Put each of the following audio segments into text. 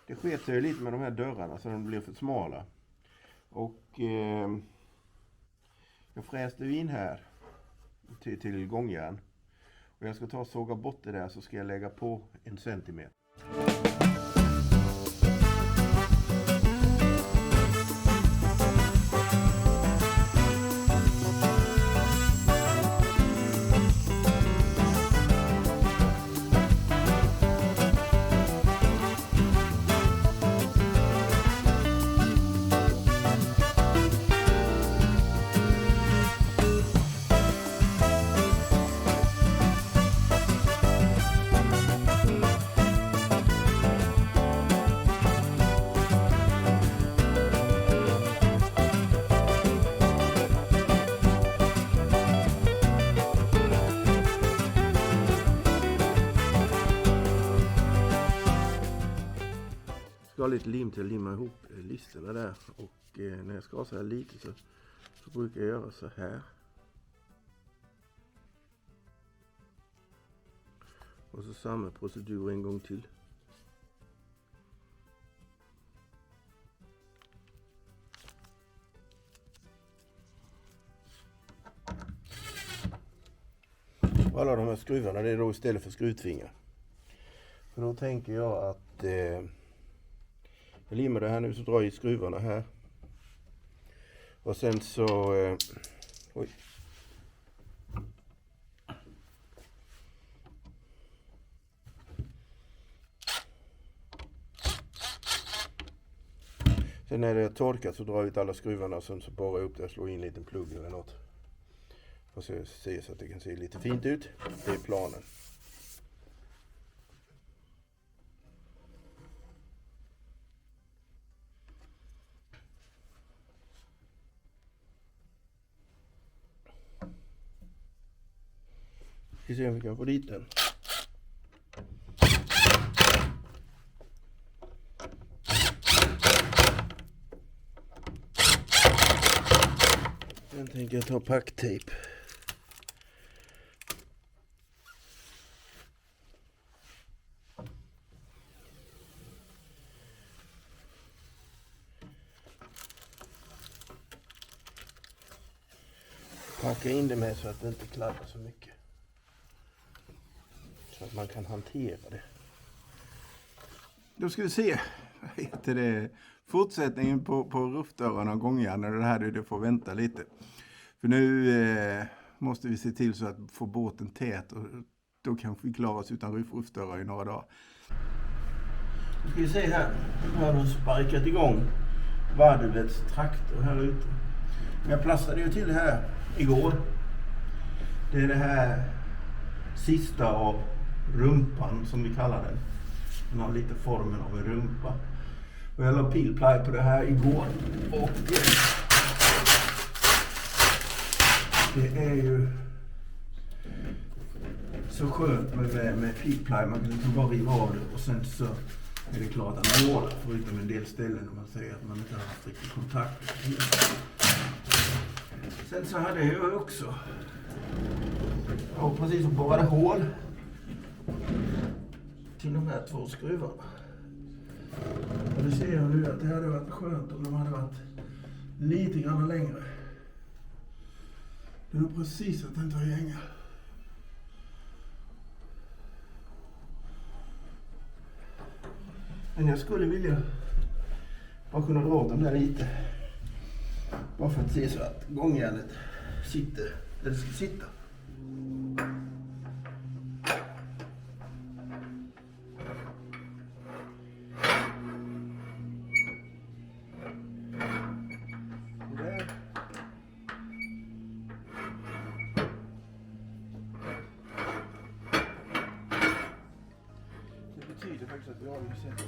Det sket sig lite med de här dörrarna så de blir för smala. Och jag fräste in här till gångjärn. Och jag ska ta och såga bort det där, så ska jag lägga på 1 centimeter. Jag har lite lim till att limma ihop listerna där, och när jag ska så här lite så brukar jag göra så här. Och så samma procedur en gång till. Och alla de här skruvarna, det är då istället för skruvtvingar. För då tänker jag att jag limmar det här nu, så drar jag i skruvarna här. Och sen så oj. Sen när det är torkat så drar jag ut alla skruvarna och sen så borrar jag upp det och slår in en liten plugg eller något. Och så se så att det kan se lite fint ut. Det är planen. Vi ser om vi kan få dit den. Sen tänker jag ta packtejp. Packa in det med så att det inte kladdar så mycket. Så att man kan hantera det. Då ska vi se, vad heter det, fortsättningen på ruffdörrarna och gångjärn. Det här det får vänta lite. För nu måste vi se till så att få båten tät, och då kanske vi klarar oss utan ruffdörrar i några dagar. Nu ska vi se här, nu har de sparkat igång Varduvets traktor här ute. Men jag plastade ju till här igår. Det är det här sista av rumpan som vi kallar den. Den har lite formen av en rumpa. Och jag la pilply på det här igår. Och det är ju så skönt med pilply. Man kan liksom bara riva av det och sen så är det klart att man målar. Förutom en del ställen där man säger att man inte har haft riktig kontakt. Sen så hade jag ju också precis som borrade hål till de här 2 skruvarna. Och det ser jag nu att det hade varit skönt om de hade varit lite grann längre. Det är nog precis att den tar gänga. Men jag skulle vilja bara kunna dra åt dem där lite. Bara för att se så att gångjärnet sitter där det ska sitta. Det betyder faktiskt att vi har ju sett.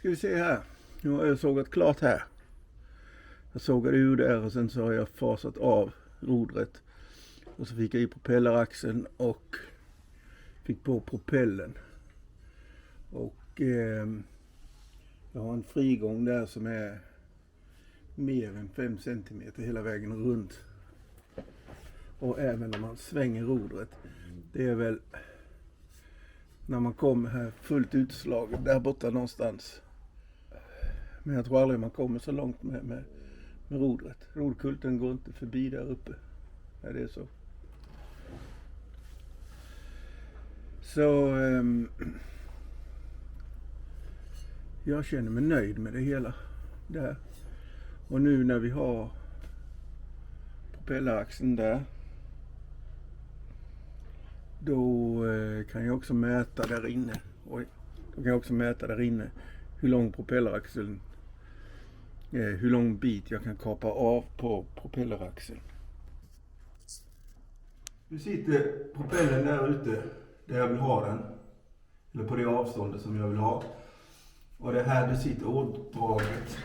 ska vi se här. Nu har jag sågat klart här. Jag sågade ur där och sen så har jag fasat av rodret. Och så fick jag i propelleraxeln och fick på propellen. Och jag har en frigång där som är mer än 5 cm hela vägen runt. Och även när man svänger rodret. Det är väl när man kommer här fullt utslaget där borta någonstans. Men jag tror aldrig man kommer så långt med rodret. Rodkulten går inte förbi där uppe. Ja, det är så. Så jag känner mig nöjd med det hela där. Och nu när vi har propelleraxeln där, då kan jag också mäta där inne. Hur lång propelleraxeln, hur lång bit jag kan kapa av på propelleraxeln. Nu sitter propellen där ute där jag vill ha den. Eller på det avståndet som jag vill ha. Och det här, det sitter åtdraget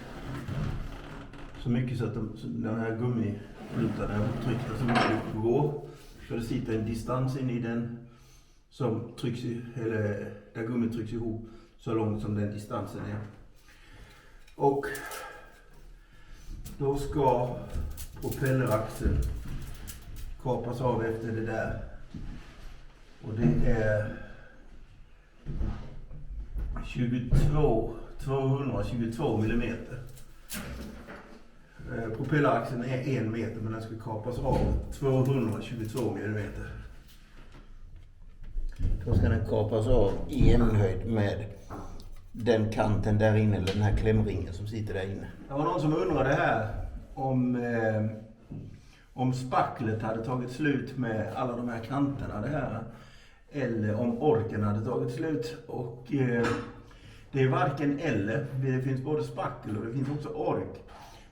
så mycket så att den här gummirutan är tryckta så mycket det går. Så det sitter en distans in i den som trycks eller där gummit trycks ihop så långt som den distansen är. Och då ska propelleraxeln kapas av efter det där. Och det är 222 millimeter. Propelleraxeln är 1 meter men den ska kapas av 222 millimeter. Då ska den kapas av i jämnhöjd med den kanten där inne, eller den här klämringen som sitter där inne. Det var någon som undrade här om spacklet hade tagit slut med alla de här kanterna det här. Eller om orken hade tagit slut. Och det är varken eller. Det finns både spackel och det finns också ork.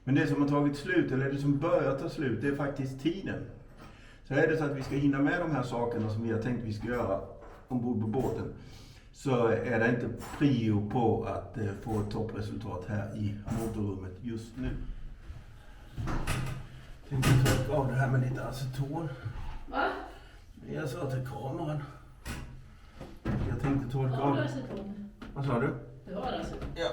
Men det som har tagit slut, eller det som börjar ta slut, det är faktiskt tiden. Så är det så att vi ska hinna med de här sakerna som vi har tänkt vi ska göra ombord på båten, så är det inte prio på att få ett toppresultat här i motorrummet just nu. Jag tänkte torka av det här med lite aceton. Va? Jag sa till kameran. Jag tänkte torka av. Har du aceton? Vad sa du? Du har aceton? Ja.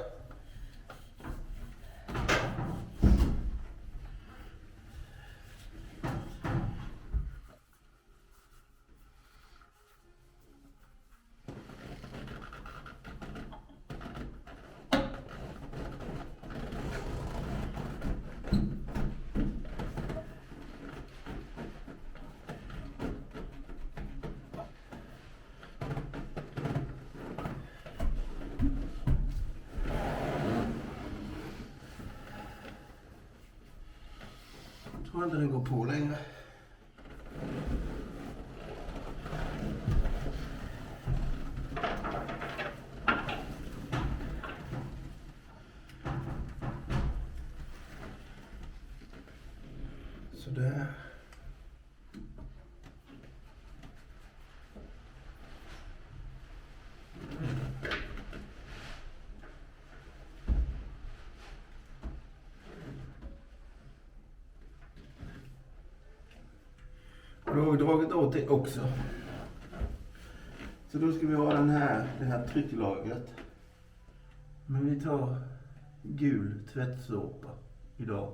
Jag tror inte den går på längre. Sådär. Då har vi dragit åt det också. Så då ska vi ha det här trycklagret. Men vi tar gul tvättsåpa idag.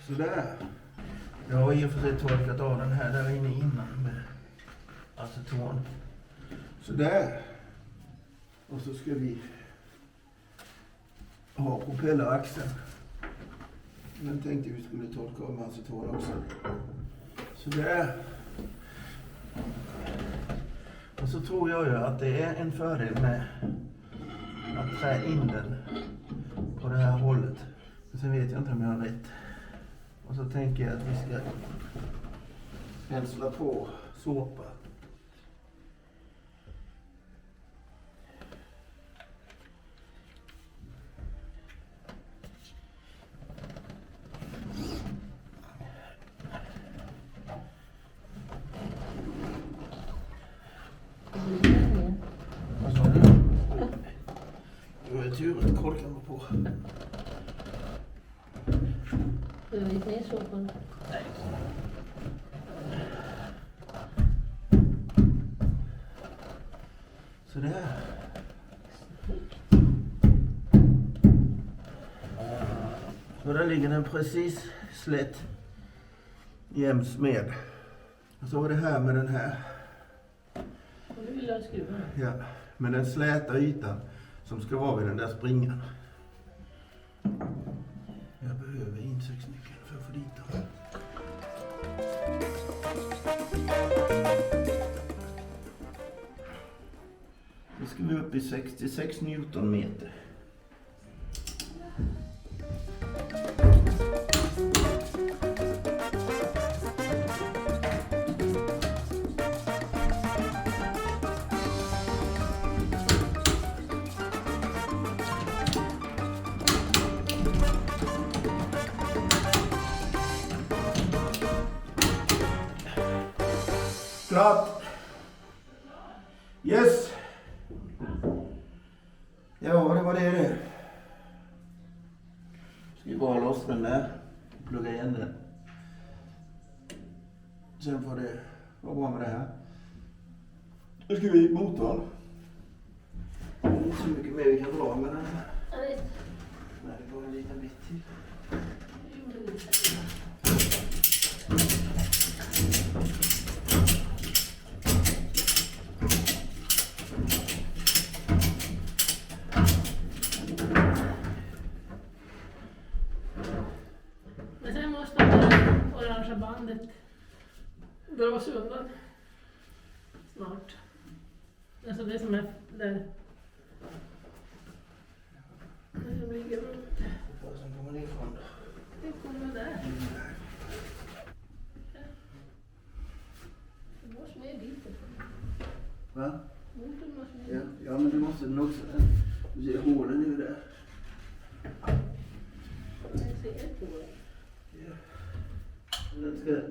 Sådär. Jag har i och för sig torkat av den här där inne innan med aceton. Sådär. Och så ska vi ha propelleraxeln. Den tänkte vi skulle torka av med aceton också. Sådär. Och så tror jag ju att det är en fördel med att trä in den på det här hållet. Men sen vet jag inte om jag har rätt. Och så tänker jag att vi ska pensla på såpa. Det var tur att korken var på. Du har inte ner sopan? Nej. Så där. Och där ligger den precis slätt jäms med. Och så var det här med den här. Och nu vill jag skruva. Ja, med den släta ytan som ska vara vid den där springan. Jag behöver insektsnyckeln för att få dit den. Nu ska vi upp i 66 newtonmeter. Klart! Yes! Ja, det var det. Ska vi bara loss den där. Plugga igen den. Sen får det vara bra med det här. Nu ska vi motorn. Det är inte så mycket mer vi kan dra med den här. Nej, det går en liten bit till. Men sen måste det orangea bandet dras undan snart. Alltså det som är där. Det ligger runt. Vad som kommer ifrån då? Det kommer där. Det måste med lite. Va? Motorn måste med. Ja, men du måste den också. Du ser hålen nu där. Jag ser ett hål. Ja.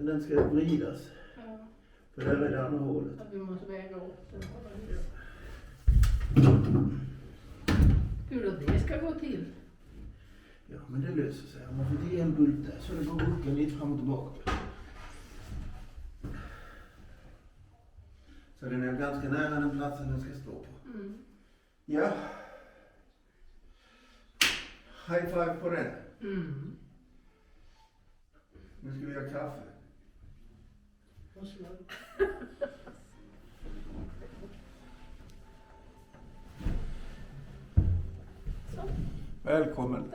Den ska vridas. Ja. För där är det andra hålet. Att vi måste väga upp den. Hur då det ska gå till? Ja, men det löser sig. Man får ge en bult där så det går upp lite fram och tillbaka. Så den är ganska nära den platsen den ska stå på. Mm. Ja. High five på den. Mm. Nu ska vi ha kaffe. Varsågod. Så. Välkommen.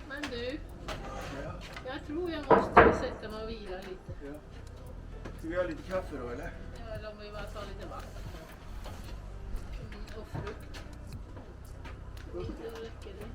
Men du, jag tror jag måste sätta mig och vila lite. Ja. Ska vi ha lite kaffe då eller? Eller om vi bara tar lite vatten. Och frukt. Inte räcker det.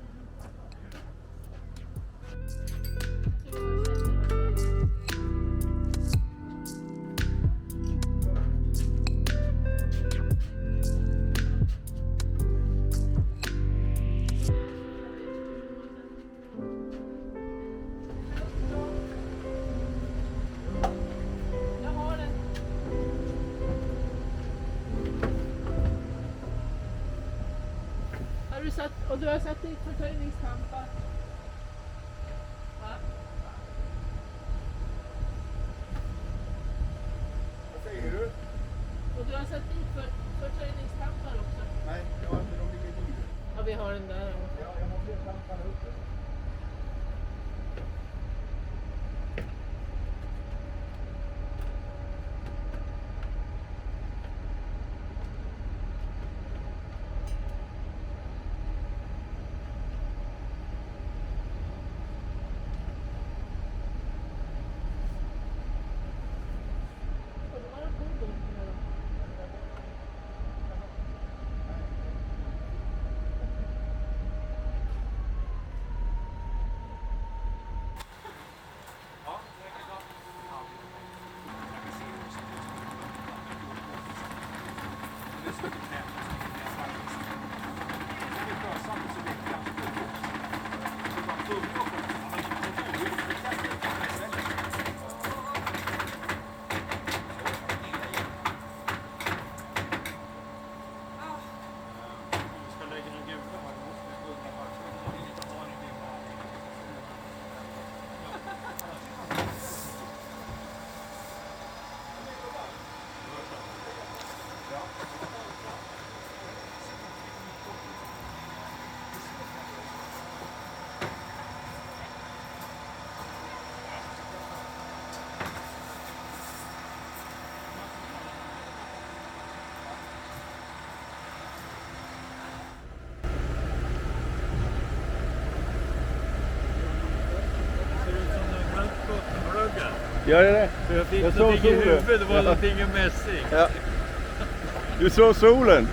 Jag har den. Har du satt, och du har satt dit förtöjningstampar? Va? Vad säger du? Och du har satt dit förtöjningstampar också? Nej, jag har inte de ligger i bilen. Ja, vi har den där. Ja, jag har fler tampar uppe. Gör det? Så jag fick Jag såg någonting i solen. huvudet, det var någonting i mässing. Ja. Du såg solen?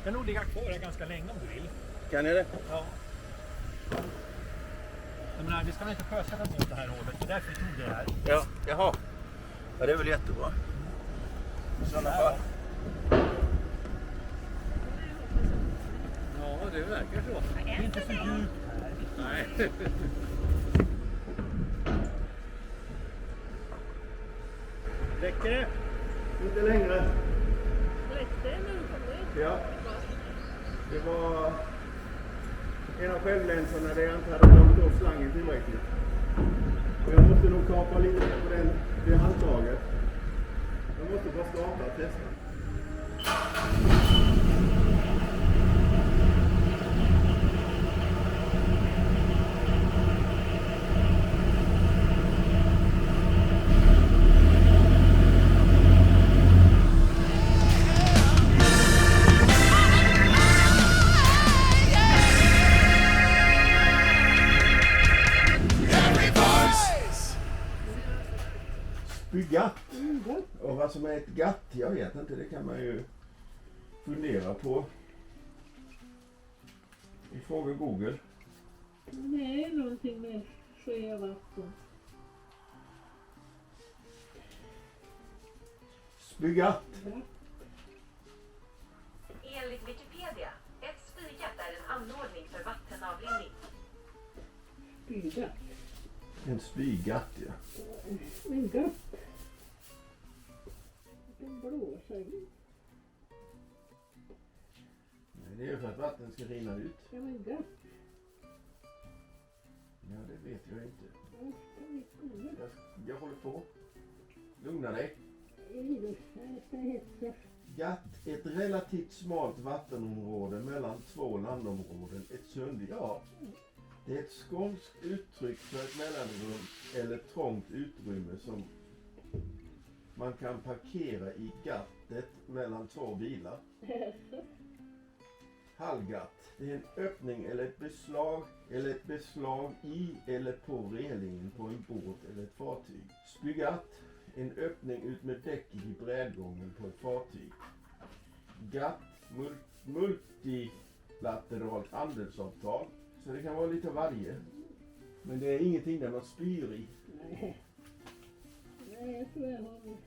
Jag kan nog ligga kvar här ganska länge om du vill. Kan ni det? Ja. Jag menar, vi ska väl inte sjösätta mot det här hållet, det är därför vi tog det här. Ja, jaha. Ja, det är väl jättebra. I sådana fall. Ja, det verkar så. Det är inte så djupt här. Nej. Räcker det? Inte längre. Räckte det när du kom ner? Ja. Det var en av självlänsorna där jag inte hade dragit av slangen tillräckligt. Och jag måste nog kapa lite på det handtaget. Jag måste bara starta och testa. Spygatt. Och vad som är ett gatt, jag vet inte, det kan man ju fundera på. Vi frågar Google. Det är någonting med sjö och vatten. Spygatt. Enligt Wikipedia, ett spygatt är en anordning för vattenavrinning. Spygatt. En spygatt, ja. Men gatt. Den blåser ju. Nej, det är ju för att vattnet ska rinna ut. Ja men gatt. Ja, det vet jag inte. Ja, ska vi kolla? Jag håller på. Lugna dig. Jag ska hetsa. Gatt, ett relativt smalt vattenområde mellan två landområden. Ett sund, ja. Det är ett skånskt uttryck för ett mellanrum eller trångt utrymme som man kan parkera i gattet mellan två bilar. Hallgatt, det är en öppning eller ett beslag i eller på relingen på en båt eller ett fartyg. Spygatt, en öppning ut med däcket i brädgången på ett fartyg. Gatt, multilateralt handelsavtal. Så det kan vara lite varje. Men det är ingenting där man spyr i. Nej. Nej, jag tror jag har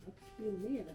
att spionera.